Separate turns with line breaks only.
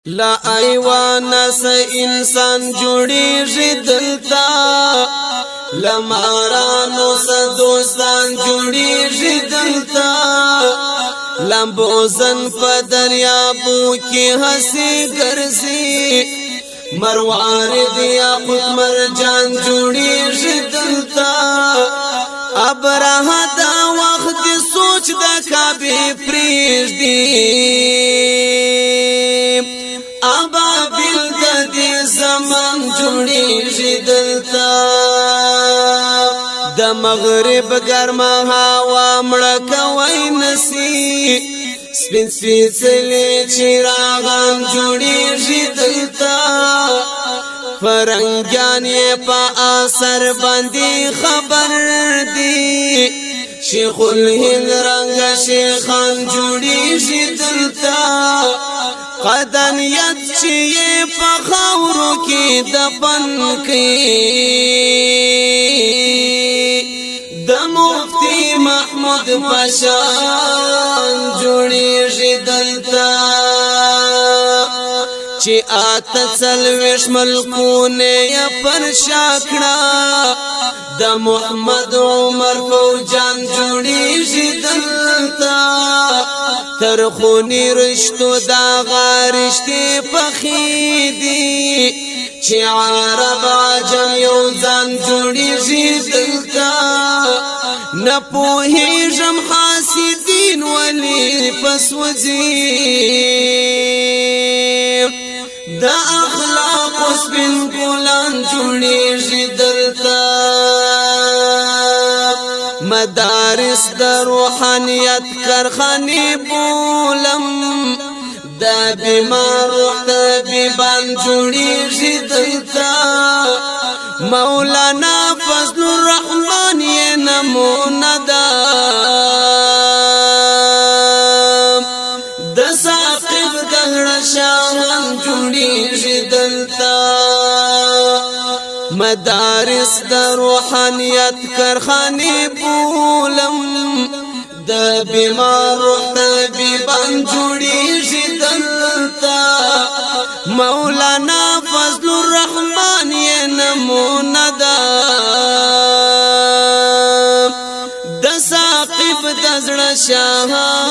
لا ایوانا سا انسان جوړیږي دلتا لمارانو سا دوستان جوړیږي دلتا لمبوزن په دریابو کې هسي ګرځي مروارد یا خود مرجان جوړیږي دلتا ابره دا وخت سوچ د کعبه پریږدي ابابل د دې زمان جوړیږي دلتا د مغرب ګرمه هوا مړه کوي نسی سپین سپیڅلې چراغان جوړیږي دلتا فرنګیان یې په اثر باندې خبر دي شیخ الهند رنگ شیخان جوړیږي دلتا قدنیت چې په خاورو کې دفن کړي د مفتی محمود پشان جوړیږي دلتا چې آته څلوېښت ملکونه یې پر شا کړه د محمد عمر فوجان جوړیږي دلتا تر خونی رشتو دا غارشتي پخیدي چې عرب عجم یو ځان جوړیږي دلتا نه پوهیږم حاسدین ولی پسوځي دا اخلاق سپین ګلان جوړیږي دلتا مدارس د روحانیت کارخانه بولم دا بیمار روح طبيبان جوړیږي دلتا مولانا فضل الرحمن یې نمونه ده د ثاقب دهړه شاهان جوړیږي دلتا مدارس د روحانیت کارخانه بولم د بیمار روح طبيبان جوړیږي دلتا مولانا فضل الرحمن یې نمونه ده د ثاقب د زړه شاهان